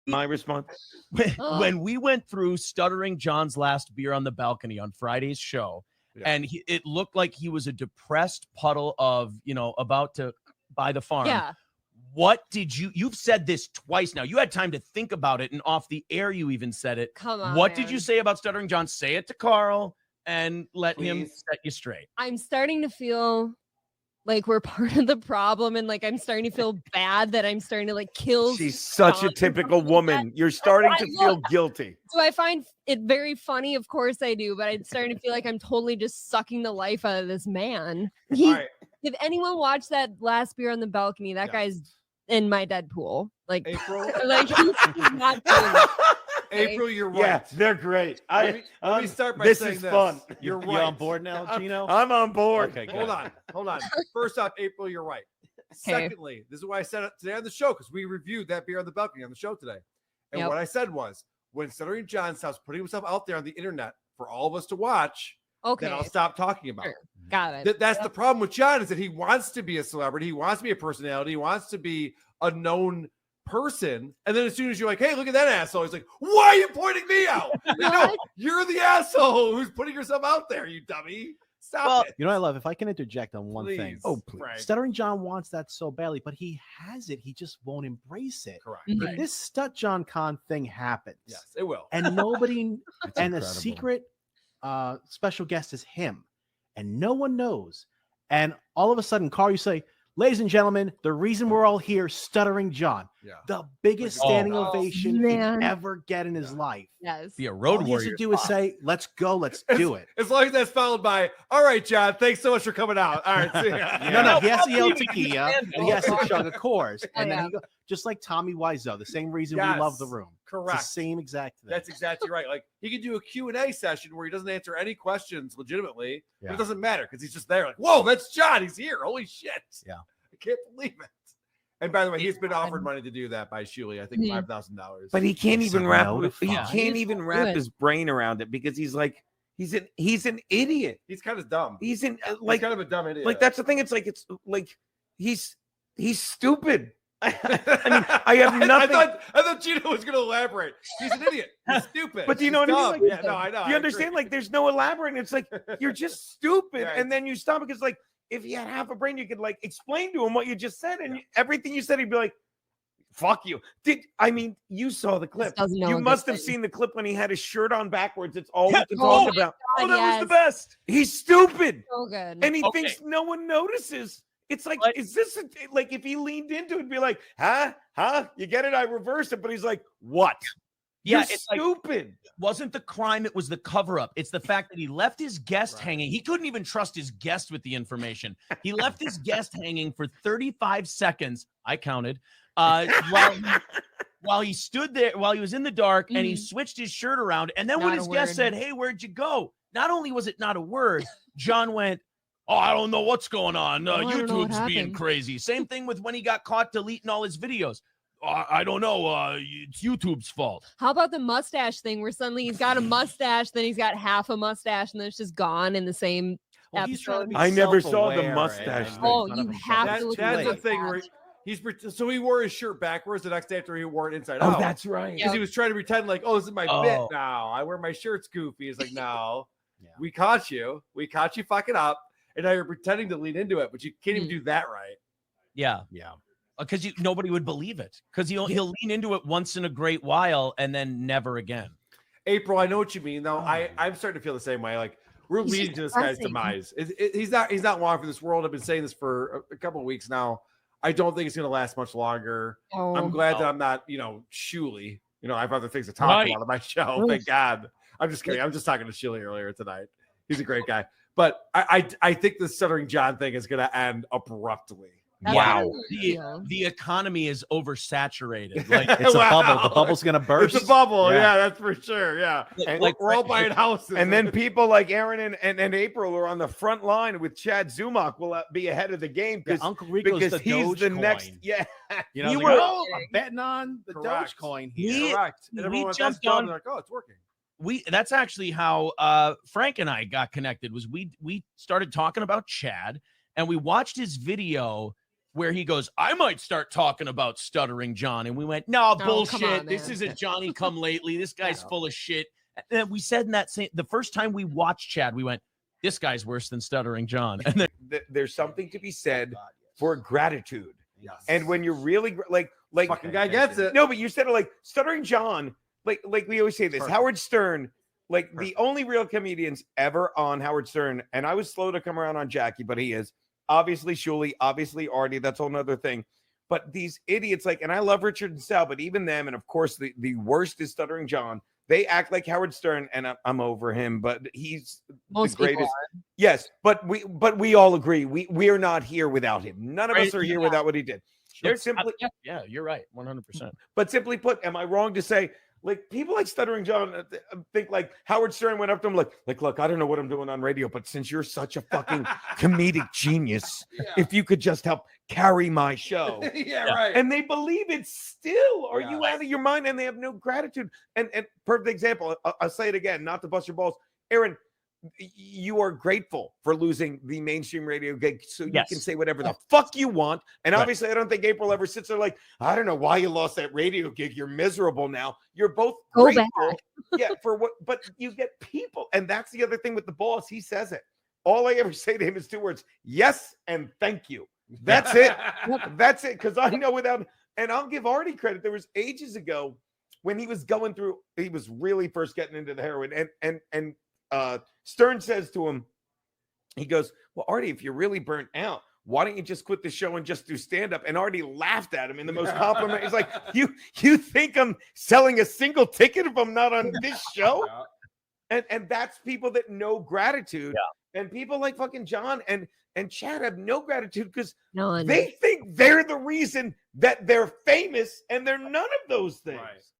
my response? When we went through Stuttering John's last beer on the balcony on Friday's show, and it looked like he was a depressed puddle of, about to buy the farm. Yeah. What did you've said this twice now. You had time to think about it, and off the air you even said it. Come on. What did you say about Stuttering John? Say it to Karl and let him set you straight. I'm starting to feel like we're part of the problem, and like I'm starting to feel bad that I'm starting to like kill. She's such a typical woman. You're starting to feel guilty. Do I find it very funny? Of course I do, but I'm starting to feel like I'm totally just sucking the life out of this man. If anyone watched that last beer on the balcony, that guy's in my Deadpool. Like April, like he's not doing it. April, you're right. Yeah, they're great. Let me start by this saying is this. fun. You're right. You on board now, Geno? I'm on board. Okay, Hold on. First off, April, you're right. Secondly, this is why I said it today on the show, because we reviewed that beer on the balcony on the show today. And what I said was, when Stuttering John stops putting himself out there on the internet for all of us to watch, then I'll stop talking about it. Got it. That's the problem with John, is that he wants to be a celebrity. He wants to be a personality. He wants to be a known person. And then as soon as you're like, hey, look at that asshole, he's like, why are you pointing me out? No, you're the asshole who's putting yourself out there, you dummy. Stop it. You know what I love? If I can interject on one thing. Oh, please. Frank. Stuttering John wants that so badly, but he has it. He just won't embrace it. Correct. If this Stut John Con thing happens, Yes, it will. and nobody, and incredible. a secret special guest is him, and no one knows, and all of a sudden, Karl, you say, ladies and gentlemen, the reason we're all here, Stuttering John, the biggest standing ovation he can ever get in his life. Yes. Be a road all he warrior. has to do is say, let's go, let's do it. As long as that's followed by, all right, John, thanks so much for coming out. All right, see ya. No, he has to yell tequila, and he has to chug a course, and then he go, just like Tommy Wiseau, the same reason we love the room. Correct. It's the same exact thing. That's exactly right. Like, he can do a Q&A session where he doesn't answer any questions legitimately, but it doesn't matter because he's just there. Like, whoa, that's John. He's here. Holy shit. Yeah. I can't believe it. And by the way, he's been offered money to do that by Shuley. I think $5,000. But he can't even wrap. He Yeah. can't even wrap his brain around it because he's like, he's an idiot. He's kind of dumb. He's kind of a dumb idiot. Like that's the thing. It's like he's stupid. I mean, I have nothing. I thought Geno was going to elaborate. He's an idiot. He's stupid. But do you know what I mean? Like, no, I know. You understand? Like, there's no elaborating. It's like you're just stupid, Right. and then you stop because, like, if he had half a brain, you could like explain to him what you just said, and everything you said, he'd be like, "Fuck you." You saw the clip? You must have seen the clip when he had his shirt on backwards. It's all we can talk about. God, that was the best. He's stupid, So good. and he thinks no one notices. It's like, is this like if he leaned into it, be like, huh? You get it? I reversed it, but he's like, what? Yeah, You're it's stupid. Wasn't the crime, it was the cover-up. It's the fact that he left his guest hanging. He couldn't even trust his guest with the information. He left his guest hanging for 35 seconds. I counted. While he stood there, while he was in the dark, and he switched his shirt around. And then when his guest said, hey, where'd you go? Not only was it not a word, John went, oh, I don't know what's going on. YouTube's being crazy. Same thing with when he got caught deleting all his videos. I don't know. It's YouTube's fault. How about the mustache thing where suddenly he's got a mustache, then he's got half a mustache, and then it's just gone in the same episode? I never saw the mustache thing. Oh, you have to look at That's the the thing where he wore his shirt backwards the next day after he wore it inside out. Oh, that's right. Because he was trying to pretend like, oh, this is my bit now. I wear my shirts goofy. He's like, no, we caught you. We caught you fucking up. And now you're pretending to lean into it, but you can't even do that right. Yeah. Because nobody would believe it. Because he'll lean into it once in a great while and then never again. April, I know what you mean, though. I'm starting to feel the same way. Like, we're leading to this guy's demise. He's not long for this world. I've been saying this for a couple of weeks now. I don't think it's going to last much longer. I'm glad that I'm not, Shuley. I have other things to talk about on my show. Thank God. I'm just kidding. I'm just talking to Shuley earlier tonight. He's a great guy. But I think the Stuttering John thing is going to end abruptly. Wow. The economy is oversaturated. Like, it's a bubble. The bubble's going to burst. It's a bubble. Yeah, that's for sure. Yeah. And we're all buying houses. And then people like Aaron and April are on the front line with Chad Zumach will be ahead of the game because Uncle Rico's the he's the Dogecoin. next. Yeah. I'm betting on the Dogecoin here. Correct. And we everyone jumped on. on. Like, oh, it's working. That's actually how Frank and I got connected. Was we started talking about Chad and we watched his video where he goes, I might start talking about Stuttering John. And we went, no, bullshit. On, this isn't Johnny come lately. This guy's full of shit. And then we said in that the first time we watched Chad, we went, this guy's worse than Stuttering John. And then there's something to be said for gratitude. Yes. And when you're really like fucking guy gets it. No, but you said it like Stuttering John, like we always say this, Perfect. Howard Stern, like the only real comedians ever on Howard Stern. And I was slow to come around on Jackie, but he is obviously Shuley, obviously Artie. That's a whole nother thing. But these idiots, like, and I love Richard and Sal, but even them, and of course the worst is Stuttering John. They act like Howard Stern, and I'm over him, but he's Most the greatest. Yes, but we all agree we are not here without him. None of us are here without what he did. They're simply, yeah, you're right, 100%. But simply put, am I wrong to say, like, people like Stuttering John think like Howard Stern went up to him like, look, I don't know what I'm doing on radio, but since you're such a fucking comedic genius, if you could just help carry my show. Right. And they believe it still. Are you out of your mind? And they have no gratitude. And perfect example, I'll say it again, not to bust your balls. Aaron, you are grateful for losing the mainstream radio gig, so you can say whatever the fuck you want. And obviously, I don't think April ever sits there like, I don't know why you lost that radio gig. You're miserable now. You're both grateful. Yeah, for what? But you get people, and that's the other thing with the boss. He says it. All I ever say to him is 2 words: yes and thank you. That's it. That's it. Because I know without, and I'll give Artie credit. There was ages ago when he was going through. He was really first getting into the heroin, and Stern says to him, he goes, well, Artie, if you're really burnt out, why don't you just quit the show and just do stand-up? And Artie laughed at him in the most compliment. He's like, you think I'm selling a single ticket if I'm not on this show? And that's people that know gratitude. And people like fucking John and Chad have no gratitude because they think they're the reason that they're famous, and they're none of those things.